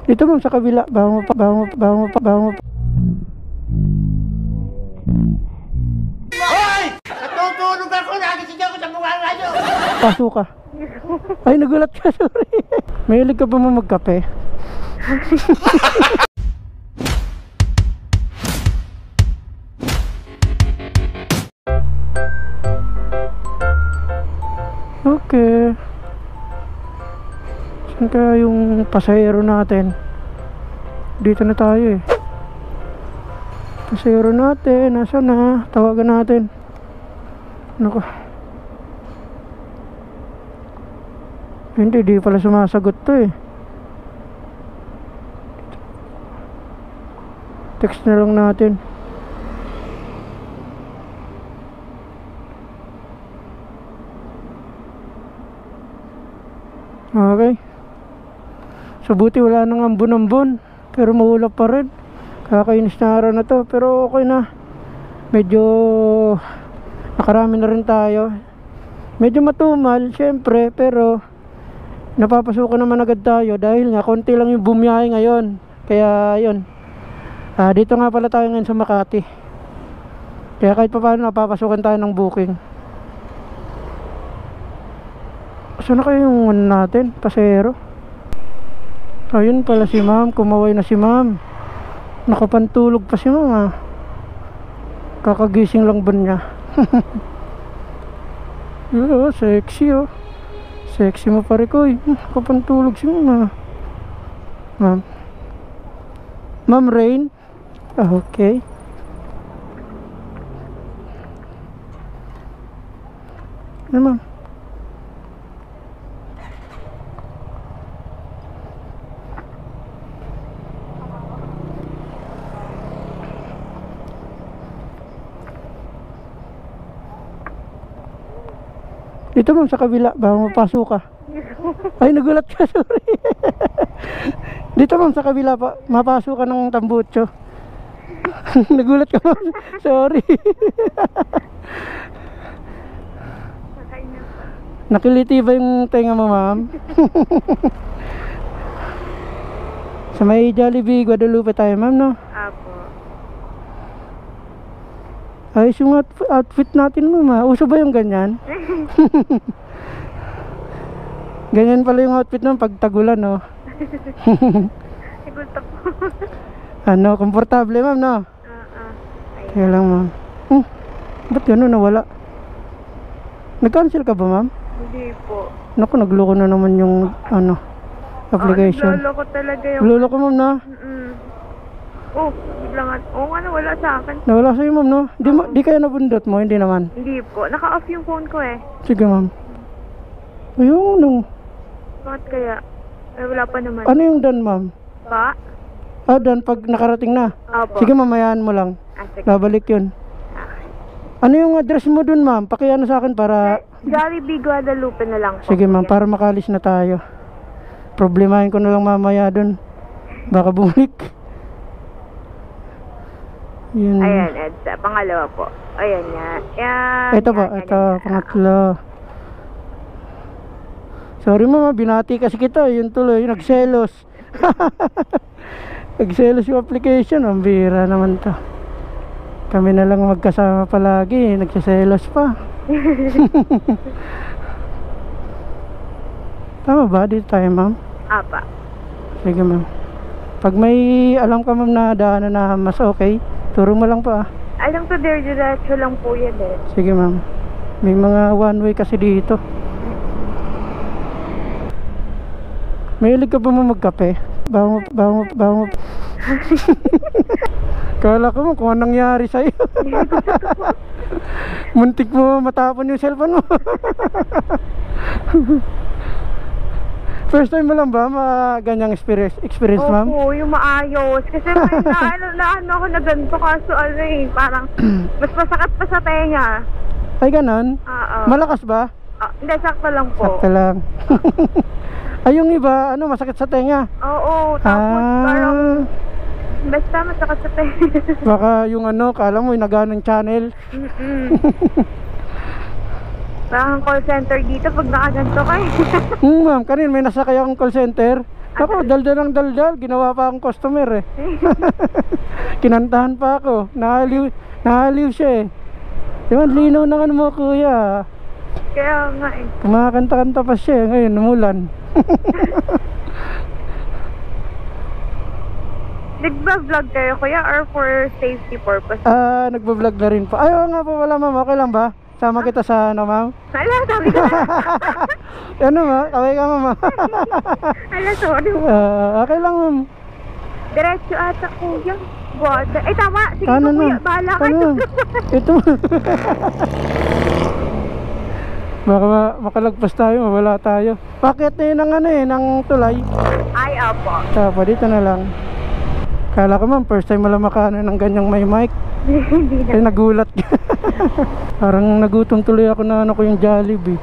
Dito ma'am sa kabila. Bango pa, bango pa, bango pa, bango pa. Hoy! Natutulog ako! Nagising ako sa mukha radyo! Paso ka. Ay, nagulat ka, sorry. Mahilig ka ba mo magkape? Okay. Saan kaya yung pasahero natin? Dito na tayo eh. Pasahero natin, nasa na? Tawagan natin. Naku. Hindi, di pala sumasagot to eh. Text na lang natin. Okay. So buti wala nang ambon-ambon, pero maulap pa rin. Kakainis na araw na to, pero okay na. Medyo nakarami na rin tayo. Medyo matumal syempre, pero napapasukan naman agad tayo dahil nga konti lang yung bumiyahe ngayon. Kaya yun, dito nga pala tayo ngayon sa Makati. Kaya kahit pa paano napapasukan tayo ng booking. Saan na kayo yung ano natin, pasero? Ayun pala si ma'am, kumaway na si ma'am. Nakapantulog pa si ma'am. Kakagising lang ba niya? Oh, sexy oh. Sexy mo pare ko eh. Nakapantulog si ma'am. Ma'am. Ma'am Rain. Okay. Ano ma'am? Dito ma'am sa kabila, baka mapasok ka. Ay, nagulat ka, sorry. Dito ma'am sa kabila pa, mapasok ka ng tambutso. Nagulat ka ma'am, sorry. Nakiliti ba yung tenga mo ma'am? Sa may Jollibee, Guadalupe tayo ma'am, no? Apo. Ayos yung outfit natin ma'am. Uso ba yung ganyan? Ganyan pala yung outfit naman pag tagulan, no? Sigurta po. Ano, komportable ma'am, no? Kaya lang ma'am. Ba't gano'n nawala? Nag-cancel ka ba ma'am? Hindi po. Naku, nagloko na naman yung ano, application. Nagloloko talaga yung... Nagloloko ma'am, no? Oh, biglang nga. Oo nga, nawala sa akin. Nawala sa'yo ma'am, no? Di kaya nabundot mo? Hindi naman. Hindi po. Naka-off yung phone ko eh. Sige ma'am. Ayun, no. Bakit kaya? Eh, wala pa naman. Ano yung dan ma'am? Pa? Dan pag nakarating na. Opo. Sige mamayaan mo lang. Sige. Babalik yun. Ano yung address mo dun ma'am? Pakiano sa akin para... Jollibee, Guadalupe na lang po. Sige ma'am, para makalis na tayo. Problemahin ko na lang mamaya dun. Baka bumalik. Yun. Ayan, Edsa. Pangalawa po. Ayan nga. Yan. Ito po, ito, pangatlo. Sorry mama, binati kasi kita. Yun tuloy, nagselos. Nagselos yung application. Ang bira naman to. Kami na lang magkasama palagi. Nagsiselos pa. Tama ba? Dito tayo ma'am? Apa. Sige ma'am. Pag may alam ka ma'am na daanan na mas okay, turo mo lang pa. Alam ko, diretso lang po yan eh. Sige ma'am. May mga one way kasi dito. Mahilig ka ba mo magkape? Bango. Kala ko mo kung anong nangyari sa'yo. Muntik mo matapon yung cellphone mo. First time mo lang ba ganyang experience ma'am? Oo, yung maayos. Kasi may naano ako na ganito kaso ano eh, parang mas masakit pa sa tenga. Ay ganon? Oo. Malakas ba? Hindi, sakto lang po. Sakto lang. Ay yung iba, ano, masakit sa tenga? Oo, tapos parang basta masakit sa tenga. Baka yung ano, kala mo yung naganang channel. Parang call center dito pag nakaganto kayo. Ma'am, kanina may nasakay akong call center. Ako, daldal ng daldal. Ginawa pa akong customer eh. Kinantahan pa ako. Nahaliw siya eh. Diba, linaw ng ano mo kuya. Kaya nga eh. Kumakanta-kanta pa siya. Ngayon, numulan. Nagba-vlog kayo kuya or for safety purpose? Nagba-vlog na rin po. Ayaw nga po wala ma'am. Okay lang ba? Sama kita sa ano ma'am? Hala, sabi ko na. Ano ma'am? Okay ka ma'am? Hala, sorry. Okay lang ma'am. Diretso ata kuya. Buwata. Eh tama. Sige Ano po kuya. na? Bahala ka. Ano? Ito. Baka makalagpas tayo, mawala tayo. Bakit na yun ng ano eh, ng tulay? Ay, apo. Tapa, dito na lang. Kala ko ma'am, first time mo lang makaano ng ganyang may mic. Hindi na. Ay, nagulat. Parang nagutom tuloy ako na ano ko yung Jollibee.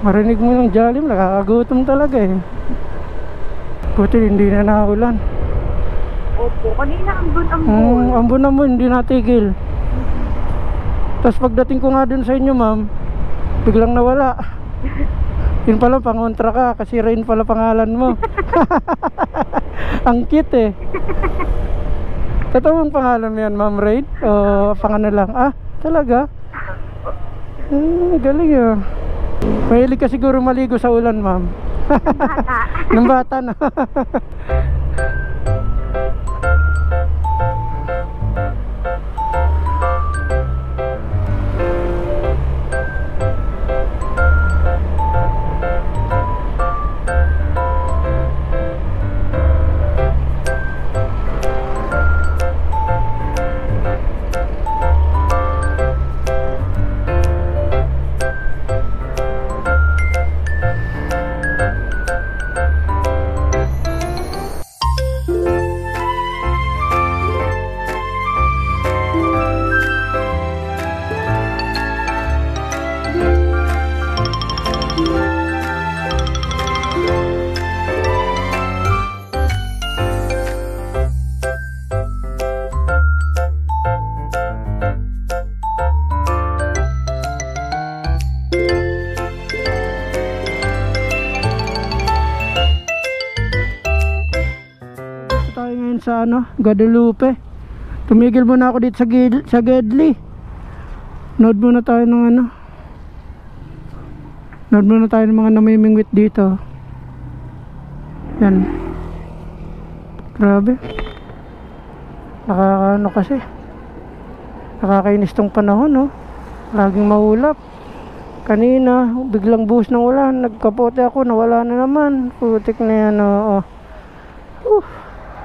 Marinig mo yung Jollibee, nakakagutom talaga eh. Buti hindi na naulan. Opo, kanina ambon. Ambon naman, hindi natigil. Tapos pagdating ko nga dun sa inyo ma'am, biglang nawala. Yun pala, pangontra ka kasi Rain pala pangalan mo. Ang cute eh. Totoo ang pangalan mo yan ma'am Rain? O pangano lang? Ah, talaga? Galing ah. Mahilig ka siguro maligo sa ulan ma'am. Nung bata na. Sa ano, Guadalupe. Tumigil muna ako dito sa Gedli. Nood muna tayo ng ano. Nood muna tayo ng mga namimingwit dito. Yan. Grabe. Nakakaano kasi. Nakakainis tong panahon, no. Laging maulap. Kanina, biglang buhos ng ulan. Nagkapote ako, nawala na naman. Putik na yan, oh.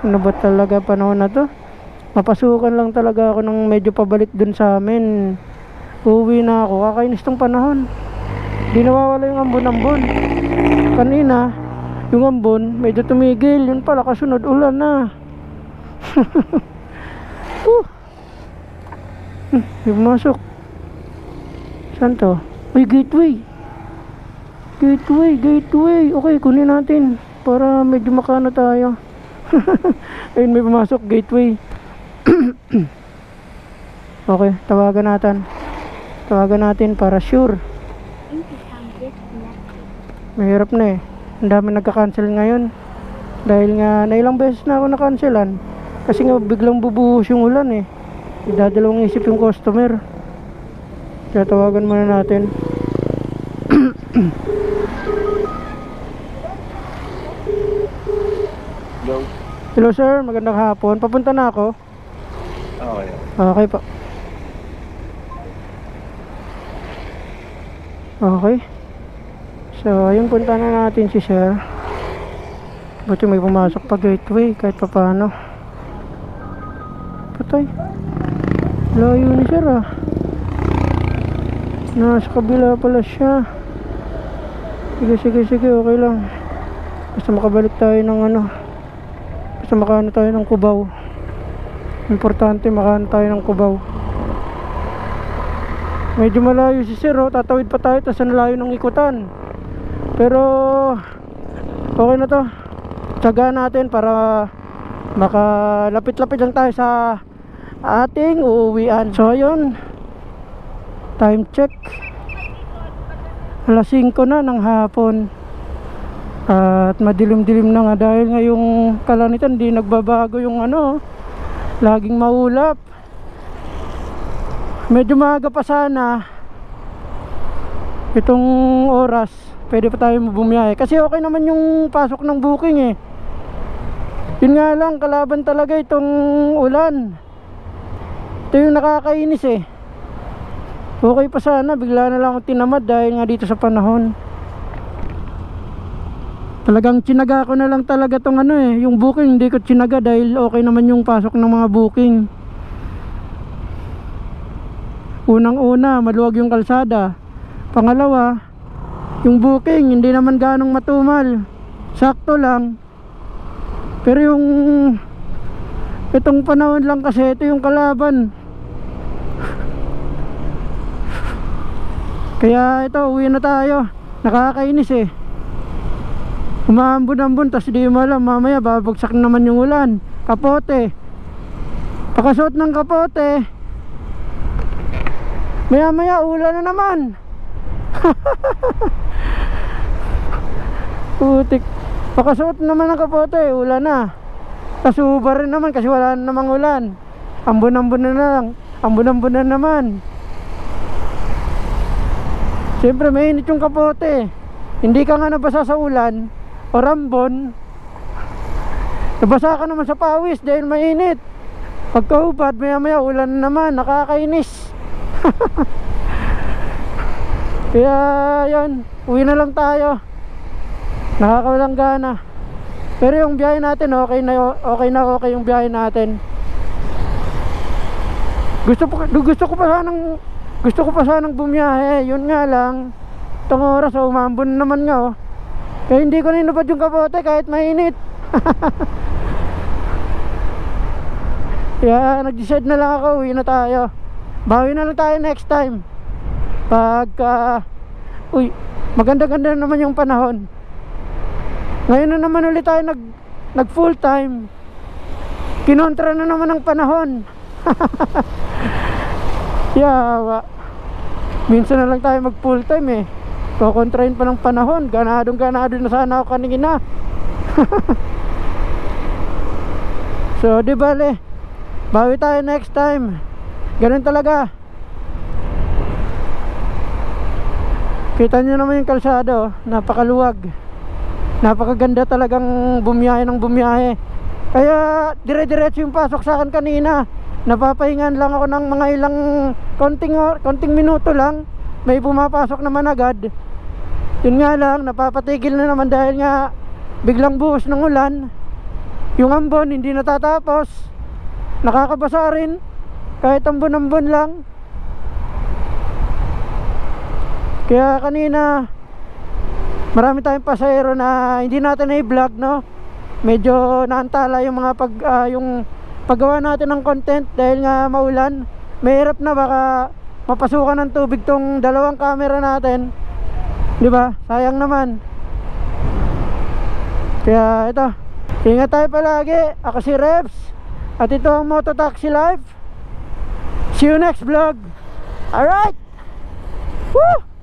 Ano ba talaga panahon na to? Mapasukan lang talaga ako ng medyo pabalik dun sa amin. Uuwi na ako. Kakainis tong panahon. Di nawawala yung ambon-ambon. Kanina, yung ambon, medyo tumigil. Yun pala, kasunod ulan na. Yung masok. Saan to? Uy, gateway. Gateway. Okay, kunin natin. Para medyo makano tayo. Ayun, may pumasok, gateway. Okay, tawagan natin para sure. Mahirap na eh. Ang dami nagka-cancel ngayon. Dahil nga, na ilang beses na ako na-cancelan. Kasi nga biglang bubuhos yung ulan eh. Dadalawang isip yung customer. Kaya tawagan muna natin. Hello sir, magandang hapon. Papunta na ako. Okay. Okay po. Okay. So, ayun, punta na natin si sir. Buti may pumasok pa gateway kahit pa paano. Patay. Layo ni sir ah. Nasa kabila pala siya. Sige, okay lang. Basta makabalik tayo ng ano. Basta makaano tayo ng Cubao. Importante makaano tayo ng Cubao. Medyo malayo si sir oh. Tatawid pa tayo tapos nalayo ng ikutan. Pero okay na to. Tsagaan natin para makalapit-lapit lang tayo sa ating uuwian. So ayun, time check Alas 5 na ng hapon. At madilim-dilim na nga dahil ngayong kalanitan hindi nagbabago yung ano, laging maulap. Medyo maaga pa sana itong oras, pwede pa tayo bumiyahe kasi okay naman yung pasok ng booking eh. Yun nga lang, kalaban talaga itong ulan. Ito yung nakakainis eh. Okay pa sana, bigla na lang ako tinamad dahil nga dito sa panahon. Talagang tsinaga ko na lang talaga tong ano eh, yung booking hindi ko tsinaga dahil okay naman yung pasok ng mga booking. Unang-una, maluwag yung kalsada. Pangalawa, yung booking hindi naman ganong matumal. Sakto lang. Pero yung itong panahon lang kasi ito yung kalaban. Kaya ito, uwi na tayo. Nakakainis eh. Umaambon-ambon, tas di mo alam, mamaya babagsak naman yung ulan. Kapote. Pakasuot ng kapote, maya-maya ulan na naman. Putik. Pakasuot naman ng kapote, ulan na. Tas uba rin naman kasi wala na namang ulan. Ambon-ambon na lang. Ambon-ambon na naman. Siyempre mainit yung kapote. Hindi ka nga nabasa sa ulan o rambon, nabasa ka naman sa pawis dahil mainit. Pagkahubad, maya maya ulan na naman. Nakakainis. Kaya yan, uwi na lang tayo. Nakakawalang gana. Pero yung biyahe natin okay na yung biyahe natin. Gusto ko pa sanang bumiyahe. Yun nga lang, itong oras umambon naman nga oh. Kaya hindi ko ninubad yung kapote kahit mainit. Kaya nag-decide na lang ako, uwi na tayo. Bawi na lang tayo next time. Pagka maganda-ganda naman yung panahon. Ngayon na naman ulit tayo nag full time. Kinontra na naman ang panahon. Yawa. Minsan na lang tayo mag full time eh. Kukontrahin pa ng panahon. Ganado na sana ako kanina. So di bale, bawi tayo next time. Ganun talaga. Kita nyo naman yung kalsado, napakaluwag. Napakaganda talagang bumiyahe ng bumiyahe. Kaya dire-diretso yung pasok sa akin kanina. Napapahingan lang ako ng mga ilang konting minuto lang. May pumapasok naman agad. Yun nga lang, napapatigil na naman dahil nga biglang buhos ng ulan. Yung ambon hindi natatapos. Nakakabasa rin kahit ambon-ambon lang. Kaya kanina marami tayong pasahero na hindi natin na-vlog, no? Medyo naantala yung mga yung paggawa natin ng content dahil nga maulan. Mahirap na, baka mapasukan ng tubig tong dalawang camera natin, di ba? Sayang naman. Kaya ito, ingat tayo palagi. Ako si Rebs at ito ang Mototaxi Life. See you next vlog. Alright. Woo!